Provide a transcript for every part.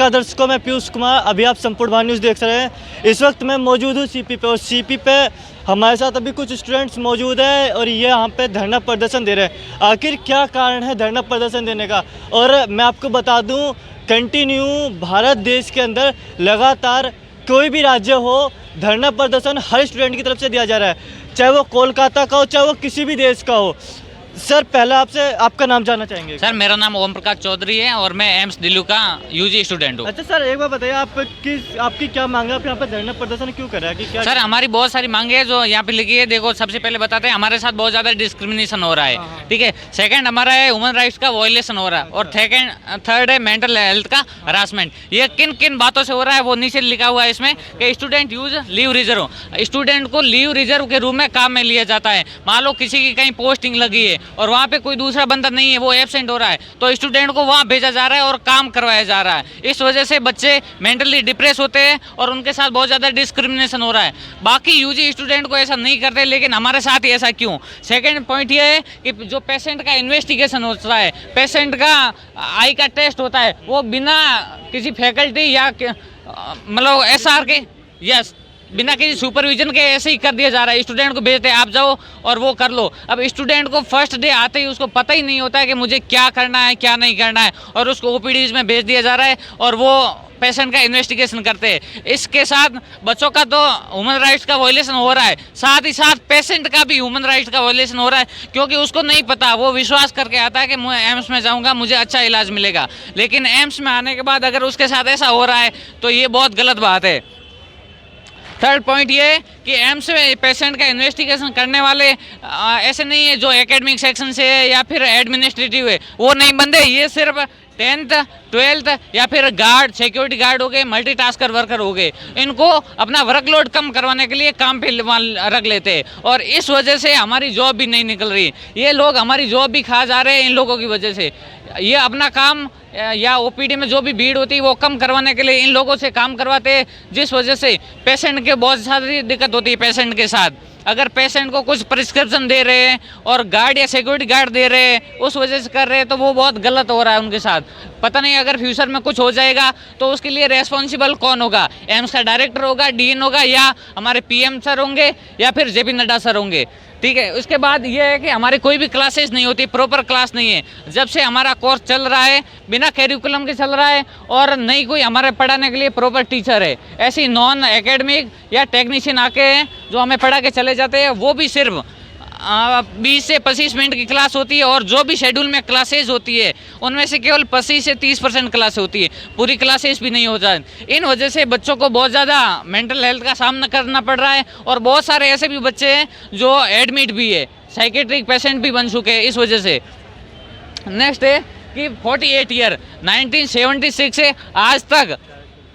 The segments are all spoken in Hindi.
नमस्कार दर्शकों, मैं पीयूष कुमार। अभी आप संपूर्ण भारत न्यूज़ देख रहे हैं। इस वक्त मैं मौजूद हूँ सीपी पे, और सीपी पे हमारे साथ अभी कुछ स्टूडेंट्स मौजूद हैं और ये यहाँ पे धरना प्रदर्शन दे रहे हैं। आखिर क्या कारण है धरना प्रदर्शन देने का? और मैं आपको बता दूँ, कंटिन्यू भारत देश के अंदर लगातार कोई भी राज्य हो, धरना प्रदर्शन हर स्टूडेंट की तरफ से दिया जा रहा है, चाहे वो कोलकाता का हो, चाहे वो किसी भी देश का हो। सर, पहले आपसे आपका नाम जानना चाहेंगे। सर, मेरा नाम ओम प्रकाश चौधरी है और मैं एम्स दिल्ली का यूजी स्टूडेंट हूँ। अच्छा सर, एक बार बताइए, आपकी क्या मांग है? आप यहाँ पे धरना प्रदर्शन क्यों कर रहे हैं? कि क्या सर, हमारी बहुत सारी मांगे हैं जो यहाँ पे लिखी है। देखो, सबसे पहले बताते हैं, हमारे साथ बहुत ज़्यादा डिस्क्रिमिनेशन हो रहा है, ठीक है। सेकंड, हमारा है ह्यूमन राइट्स का वायलेशन हो रहा है, और थर्ड है मेंटल हेल्थ का हरासमेंट। ये किन किन बातों से हो रहा है वो नीचे लिखा हुआ है इसमें कि student use leave reserve. Student को लीव रिजर्व के रूप में काम में लिया जाता है। मान लो किसी की कहीं पोस्टिंग लगी है और वहाँ पे कोई दूसरा बंदा नहीं है, वो एब्सेंट हो रहा है, तो स्टूडेंट को वहाँ भेजा जा रहा है और काम करवाया जा रहा है। इस वजह से बच्चे मेंटली डिप्रेस होते हैं और उनके साथ बहुत ज़्यादा डिस्क्रिमिनेशन हो रहा है। बाकी यूजी स्टूडेंट को ऐसा नहीं करते, लेकिन हमारे साथ ही ऐसा क्यों? सेकंड पॉइंट ये है कि जो पेशेंट का इन्वेस्टिगेशन होता है, पेशेंट का आई का टेस्ट होता है, वो बिना किसी फैकल्टी या मतलब SR के, यस, बिना किसी सुपरविजन के ऐसे ही कर दिया जा रहा है। स्टूडेंट को भेजते हैं, आप जाओ और वो कर लो। अब स्टूडेंट को फर्स्ट डे आते ही उसको पता ही नहीं होता है कि मुझे क्या करना है क्या नहीं करना है, और उसको OPDs में भेज दिया जा रहा है और वो पेशेंट का इन्वेस्टिगेशन करते हैं। इसके साथ बच्चों का तो ह्यूमन राइट्स का वायलेशन हो रहा है, साथ ही साथ पेशेंट का भी ह्यूमन राइट्स का वायलेशन हो रहा है, क्योंकि उसको नहीं पता, वो विश्वास करके आता है कि मैं एम्स में जाऊंगा, मुझे अच्छा इलाज मिलेगा, लेकिन एम्स में आने के बाद अगर उसके साथ ऐसा हो रहा है तो ये बहुत गलत बात है। थर्ड पॉइंट ये है कि एम्स में पेशेंट का इन्वेस्टिगेशन करने वाले ऐसे नहीं है जो एकेडमिक सेक्शन से है या फिर एडमिनिस्ट्रेटिव है, वो नहीं बंदे। ये सिर्फ 10th 12th या फिर गार्ड, सिक्योरिटी गार्ड हो गए, मल्टीटास्कर वर्कर हो गए, इनको अपना वर्कलोड कम करवाने के लिए काम पे रख लेते हैं, और इस वजह से हमारी जॉब भी नहीं निकल रही। ये लोग हमारी जॉब भी खा जा रहे हैं इन लोगों की वजह से। ये अपना काम या OPD में जो भी भीड़ होती है वो कम करवाने के लिए इन लोगों से काम करवाते हैं, जिस वजह से पेशेंट के बहुत सारी दिक्कत होती है। पेशेंट के साथ अगर पेशेंट को कुछ प्रिस्क्रिप्शन दे रहे हैं और गार्ड या सिक्योरिटी गार्ड दे रहे हैं, उस वजह से कर रहे हैं, तो वो बहुत गलत हो रहा है उनके साथ। पता नहीं अगर फ्यूचर में कुछ हो जाएगा तो उसके लिए रेस्पॉन्सिबल कौन होगा? एम्स का डायरेक्टर होगा, DN होगा, या हमारे PM सर होंगे, या फिर JP नड्डा सर होंगे, ठीक है। उसके बाद ये है कि हमारी कोई भी क्लासेस नहीं होती, प्रॉपर क्लास नहीं है। जब से हमारा कोर्स चल रहा है बिना कैरिकुलम के चल रहा है, और नहीं कोई हमारे पढ़ाने के लिए प्रॉपर टीचर है। ऐसी नॉन एकेडमिक या टेक्नीशियन आके हैं जो हमें पढ़ा के चले जाते हैं, वो भी सिर्फ 20 से 25 मिनट की क्लास होती है, और जो भी शेड्यूल में क्लासेज होती है उनमें से केवल 25 से 30% क्लास होती है, पूरी क्लासेस भी नहीं होता है। इन वजह से बच्चों को बहुत ज़्यादा मेंटल हेल्थ का सामना करना पड़ रहा है, और बहुत सारे ऐसे भी बच्चे हैं जो एडमिट भी है, साइकेट्रिक पेशेंट भी बन चुके हैं इस वजह से। नेक्स्ट है कि 48 ईयर 1976 से आज तक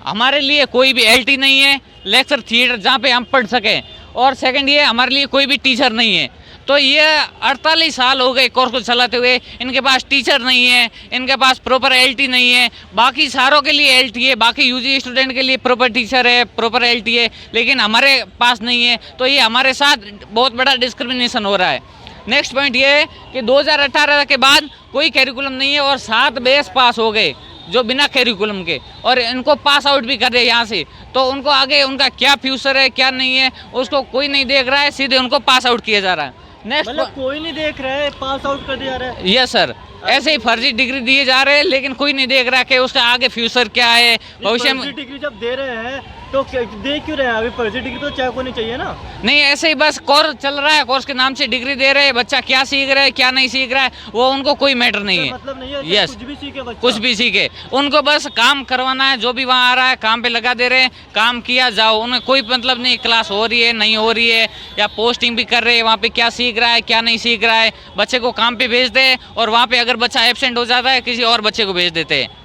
हमारे लिए कोई भी LT नहीं है, लेक्चर थिएटर जहाँ पे हम पढ़ सकें, और सेकंड ये हमारे लिए कोई भी टीचर नहीं है। तो ये 48 साल हो गए कोर्स को चलाते हुए, इनके पास टीचर नहीं है, इनके पास प्रॉपर LT नहीं है। बाकी सारों के लिए LT है, बाकी यूजी स्टूडेंट के लिए प्रॉपर टीचर है, प्रॉपर LT है, लेकिन हमारे पास नहीं है। तो ये हमारे साथ बहुत बड़ा डिस्क्रिमिनेशन हो रहा है। नेक्स्ट पॉइंट ये है कि 2018 के बाद कोई कैरिकुलम नहीं है, और 7 बैच पास हो गए जो बिना कैरिकुलम के, और इनको पास आउट भी कर रहे हैं यहाँ से। तो उनको आगे उनका क्या फ्यूचर है क्या नहीं है उसको कोई नहीं देख रहा है, सीधे उनको पास आउट किया जा रहा है। नेक्स्ट, मतलब कोई नहीं देख रहा है, पास आउट कर दिया जा रहा है। यस सर, ऐसे ही फर्जी डिग्री दिए जा रहे हैं, लेकिन कोई नहीं देख रहा कि उसका आगे फ्यूचर क्या है भविष्य में। डिग्री जब दे रहे हैं तो दे क्यों रहे हैं? अभी फर्जी डिग्री तो चाहे को नहीं चाहिए ना। नहीं, ऐसे ही बस कोर्स चल रहा है, कोर्स के नाम से डिग्री दे रहे हैं, बच्चा क्या सीख रहा है क्या नहीं सीख रहा है वो उनको कोई मैटर नहीं है। मतलब नहीं है, यस, कुछ भी सीखे बच्चा, कुछ भी सीखे, उनको बस काम करवाना है। जो भी वहाँ आ रहा है काम पे लगा दे रहे हैं, काम किया जाओ, उन्हें कोई मतलब नहीं क्लास हो रही है नहीं हो रही है, या पोस्टिंग भी कर रहे हैं, वहाँ पे क्या सीख रहा है क्या नहीं सीख रहा है। बच्चे को काम पे भेज दे, और वहाँ पे अगर बच्चा एब्सेंट हो जाता है किसी और बच्चे को भेज देते हैं।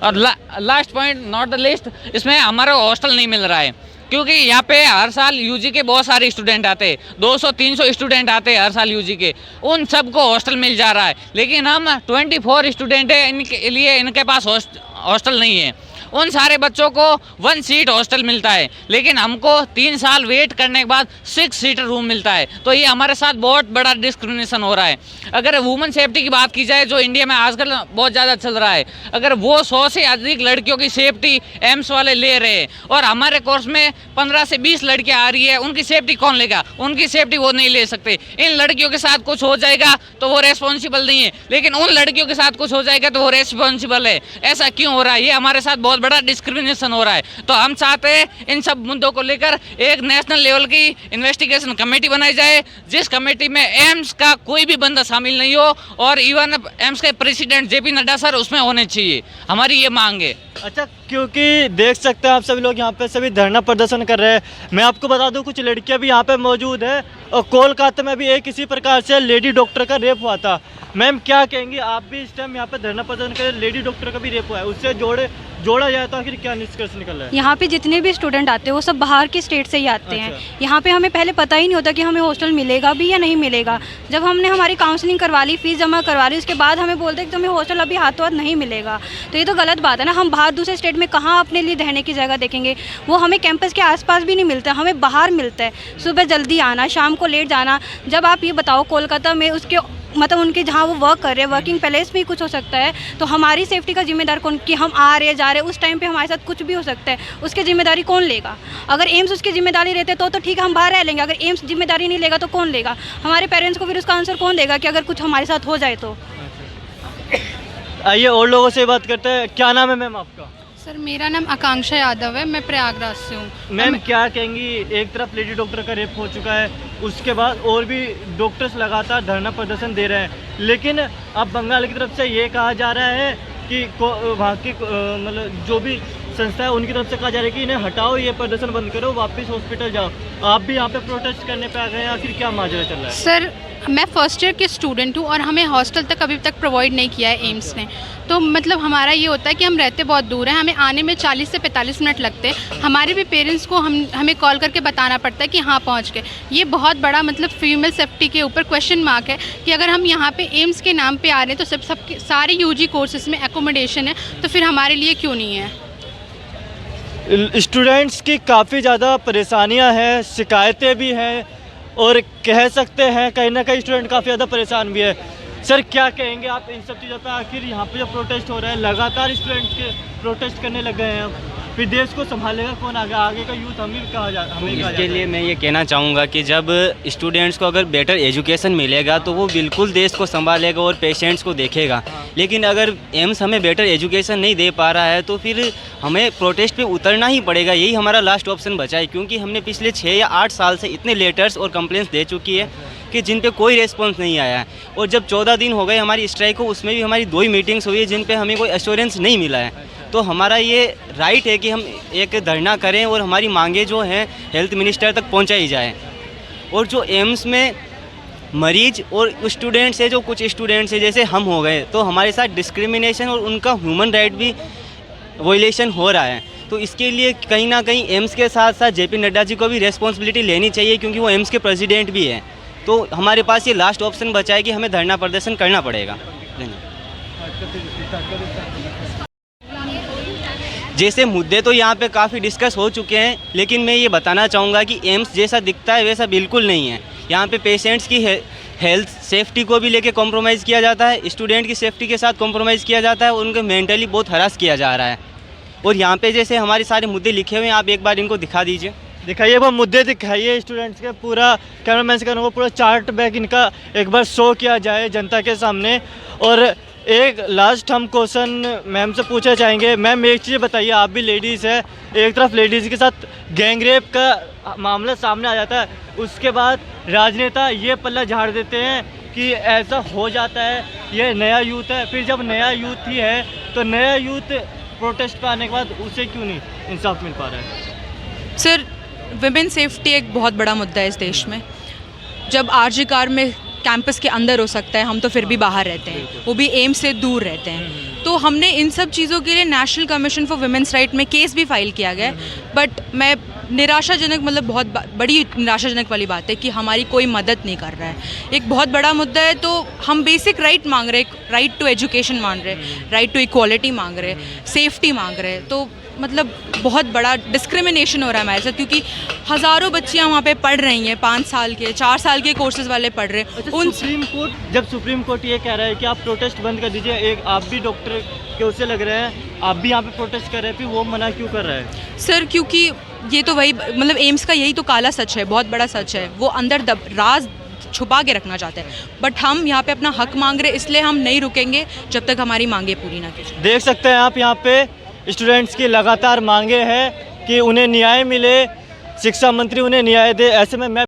और last point not the list, इसमें हमारा हॉस्टल नहीं मिल रहा है, क्योंकि यहाँ पे हर साल यूजी के बहुत सारे स्टूडेंट आते हैं, 200-300 स्टूडेंट आते हैं हर साल यूजी के, उन सबको हॉस्टल मिल जा रहा है, लेकिन हम 24 स्टूडेंट हैं, इनके लिए इनके पास हॉस्टल नहीं है। उन सारे बच्चों को 1 सीट हॉस्टल मिलता है, लेकिन हमको 3 साल वेट करने के बाद 6 सीटर रूम मिलता है। तो ये हमारे साथ बहुत बड़ा डिस्क्रिमिनेशन हो रहा है। अगर वुमेन सेफ्टी की बात की जाए जो इंडिया में आजकल बहुत ज़्यादा चल रहा है, अगर वो 100 से अधिक लड़कियों की सेफ्टी एम्स वाले ले रहे हैं और हमारे कोर्स में 15 से 20 लड़कियां आ रही है, उनकी सेफ्टी कौन लेगा? उनकी सेफ्टी वो नहीं ले सकते। इन लड़कियों के साथ कुछ हो जाएगा तो वो रेस्पॉन्सिबल नहीं है, लेकिन उन लड़कियों के साथ कुछ हो जाएगा तो वो रेस्पॉन्सिबल है। ऐसा क्यों हो रहा है? ये हमारे साथ बहुत बड़ा डिस्क्रिमिनेशन हो रहा है। तो हम चाहते हैं इन सब मुद्दों को लेकर एक नेशनल लेवल की इन्वेस्टिगेशन कमेटी बनाई जाए, जिस कमेटी में एम्स का कोई भी बंदा शामिल नहीं हो और इवन एम्स के प्रेसिडेंट JP नड्डा सर उसमें होने चाहिए। हमारी ये मांग है। अच्छा, क्योंकि देख सकते हैं आप सभी लोग यहाँ पे सभी धरना प्रदर्शन कर रहे हैं। मैं आपको बता दूँ कुछ लड़कियाँ भी यहाँ पे मौजूद है और कोलकाता में भी एक इसी प्रकार से लेडी डॉक्टर का रेप हुआ था। मैम क्या कहेंगी, आप भी इस टाइम यहाँ पे धरना प्रदर्शन कर रहे हैं, लेडी डॉक्टर का भी रेप हुआ है, उससे जोड़ा जाए तो आखिर क्या निष्कर्ष निकल रहा है? यहाँ पे जितने भी स्टूडेंट आते हैं वो सब बाहर के स्टेट से ही आते हैं। यहाँ पे हमें पहले पता ही नहीं होता कि हमें हॉस्टल मिलेगा भी या नहीं मिलेगा। जब हमने हमारी काउंसलिंग करवा ली, फीस जमा करवा ली, उसके बाद हमें बोलते हैं कि तुम्हें हॉस्टल अभी हाथों हाथ नहीं मिलेगा। तो ये तो गलत बात है ना। हम बाहर दूसरे स्टेट में कहाँ अपने लिए रहने की जगह देखेंगे? वो हमें कैंपस के आसपास भी नहीं मिलता, हमें बाहर मिलता है। सुबह जल्दी आना, शाम को लेट जाना। जब आप ये बताओ कोलकाता में उसके मतलब उनके जहाँ वो वर्क कर रहे हैं, वर्किंग प्लेस में ही कुछ हो सकता है, तो हमारी सेफ्टी का जिम्मेदार कौन? कि हम आ रहे जा रहे उस टाइम पे हमारे साथ कुछ भी हो सकता है, उसकी जिम्मेदारी कौन लेगा? अगर एम्स उसकी जिम्मेदारी रहते तो ठीक है, हम बाहर रह लेंगे। अगर एम्स जिम्मेदारी नहीं लेगा तो कौन लेगा? हमारे पेरेंट्स को फिर उसका आंसर कौन देगा कि अगर कुछ हमारे साथ हो जाए तो? आइए और लोगों से बात करते हैं। क्या नाम है मैम आपका? सर मेरा नाम आकांक्षा यादव है, मैं प्रयागराज से हूँ। मैम क्या कहेंगी, एक तरफ लेडी डॉक्टर का रेप हो चुका है, उसके बाद और भी डॉक्टर्स लगातार धरना प्रदर्शन दे रहे हैं, लेकिन अब बंगाल की तरफ से ये कहा जा रहा है कि वहाँ की मतलब जो भी संस्था है उनकी तरफ से कहा जा रहा है कि इन्हें हटाओ, ये प्रदर्शन बंद करो, वापस हॉस्पिटल जाओ। आप भी यहाँ पे प्रोटेस्ट करने पे आ गए हैं, आखिर क्या माजरा चल रहा है? सर मैं फर्स्ट ईयर की स्टूडेंट हूँ और हमें हॉस्टल तक अभी तक प्रोवाइड नहीं किया है एम्स ने। तो मतलब हमारा ये होता है कि हम रहते बहुत दूर हैं, हमें आने में 40 से 45 मिनट लगते हैं। हमारे भी पेरेंट्स को हमें कॉल करके बताना पड़ता है कि हाँ पहुँच गए। ये बहुत बड़ा मतलब फीमेल सेफ्टी के ऊपर क्वेश्चन मार्क है कि अगर हम यहाँ पे एम्स के नाम पे आ रहे हैं तो सब सारे UG कोर्सेज में एकोमोडेशन है, तो फिर हमारे लिए क्यों नहीं है? स्टूडेंट्स की काफ़ी ज़्यादा परेशानियां हैं, शिकायतें भी हैं और कह सकते हैं कहीं ना कहीं स्टूडेंट काफ़ी ज़्यादा परेशान भी है। सर क्या कहेंगे आप इन सब चीज़ों पे? आखिर यहाँ पे जो प्रोटेस्ट हो रहा है, लगातार स्टूडेंट के प्रोटेस्ट करने लग गए हैं, अब फिर देश को संभालेगा कौन? आगे का यूथ हमें कहा इसके लिए मैं ये कहना चाहूँगा कि जब स्टूडेंट्स को अगर बेटर एजुकेशन मिलेगा तो वो बिल्कुल देश को संभालेगा और पेशेंट्स को देखेगा। लेकिन अगर एम्स हमें बेटर एजुकेशन नहीं दे पा रहा है तो फिर हमें प्रोटेस्ट पे उतरना ही पड़ेगा। यही हमारा लास्ट ऑप्शन बचा है, क्योंकि हमने पिछले 6 या 8 साल से इतने लेटर्स और कंप्लेंट्स दे चुकी है कि जिन पे कोई रेस्पॉन्स नहीं आया है। और जब 14 दिन हो गए हमारी स्ट्राइक को, उसमें भी हमारी 2 ही मीटिंग्स हुई है जिन पे हमें कोई एश्योरेंस नहीं मिला है। तो हमारा ये राइट है कि हम एक धरना करें और हमारी मांगे जो हैं हेल्थ मिनिस्टर तक पहुंचाई जाए। और जो एम्स में मरीज और स्टूडेंट्स है, जो कुछ स्टूडेंट्स है जैसे हम हो गए, तो हमारे साथ डिस्क्रिमिनेशन और उनका ह्यूमन राइट भी वॉयलेशन हो रहा है। तो इसके लिए कहीं ना कहीं एम्स के साथ साथ JP नड्डा जी को भी रिस्पॉन्सिबिलिटी लेनी चाहिए, क्योंकि वो एम्स के प्रेसिडेंट भी हैं। तो हमारे पास ये लास्ट ऑप्शन बचा है कि हमें धरना प्रदर्शन करना पड़ेगा। जैसे मुद्दे तो यहाँ पे काफ़ी डिस्कस हो चुके हैं, लेकिन मैं ये बताना चाहूँगा कि एम्स जैसा दिखता है वैसा बिल्कुल नहीं है। यहाँ पे पेशेंट्स की हेल्थ सेफ्टी को भी लेके कॉम्प्रोमाइज़ किया जाता है, स्टूडेंट की सेफ्टी के साथ कॉम्प्रोमाइज़ किया जाता है और उनको मेंटली बहुत हरास किया जा रहा है। और यहाँ पे जैसे हमारे सारे मुद्दे लिखे हुए हैं, आप एक बार इनको दिखा दीजिए। दिखाइए वो मुद्दे, दिखाइए स्टूडेंट्स के। पूरा कैमरामैन से कहूँगा पूरा चार्ट बैग इनका एक बार शो किया जाए जनता के सामने। और एक लास्ट हम क्वेश्चन मैम से पूछना चाहेंगे। मैम एक चीज़ बताइए, आप भी लेडीज़ है, एक तरफ लेडीज़ के साथ गैंग रेप का मामला सामने आ जाता है, उसके बाद राजनेता ये पल्ला झाड़ देते हैं कि ऐसा हो जाता है, ये नया यूथ है। फिर जब नया यूथ ही है तो नया यूथ प्रोटेस्ट पे आने के बाद उसे क्यों नहीं इंसाफ मिल पा रहा है? सर विमेन सेफ्टी एक बहुत बड़ा मुद्दा है इस देश में। जब RG कार में कैंपस के अंदर हो सकता है, हम तो फिर भी बाहर रहते हैं, वो भी एम्स से दूर रहते हैं। तो हमने इन सब चीज़ों के लिए national commission for womens right में केस भी फाइल किया गया है। बट मैं निराशाजनक, मतलब बहुत बड़ी निराशाजनक वाली बात है कि हमारी कोई मदद नहीं कर रहा है। एक बहुत बड़ा मुद्दा है, तो हम बेसिक राइट मांग रहे हैं, राइट टू एजुकेशन मांग रहे हैं, राइट टू इक्वालिटी मांग रहे हैं, सेफ्टी मांग रहे हैं, तो मतलब बहुत बड़ा डिस्क्रिमिनेशन हो रहा है हमारे साथ, क्योंकि हज़ारों बच्चियाँ वहाँ पे पढ़ रही हैं, 5 साल के 4 साल के कोर्सेज़ वाले पढ़ रहे हैं। अच्छा, सुप्रीम कोर्ट ये कह रहा है कि आप प्रोटेस्ट बंद कर दीजिए, एक आप भी डॉक्टर के उससे लग रहे हैं, आप भी यहाँ पे प्रोटेस्ट कर रहे हैं, फिर वो मना क्यों कर रहा है? सर क्योंकि ये तो वही, मतलब एम्स का यही तो काला सच है, बहुत बड़ा सच है, वो अंदर राज छुपा के रखना चाहते हैं। बट हम यहाँ पे अपना हक मांग रहे, इसलिए हम नहीं रुकेंगे जब तक हमारी मांगे पूरी ना की जाए। देख सकते हैं आप यहाँ पे स्टूडेंट्स की लगातार मांगे हैं कि उन्हें न्याय मिले, शिक्षा मंत्री उन्हें न्याय दे। ऐसे में मैं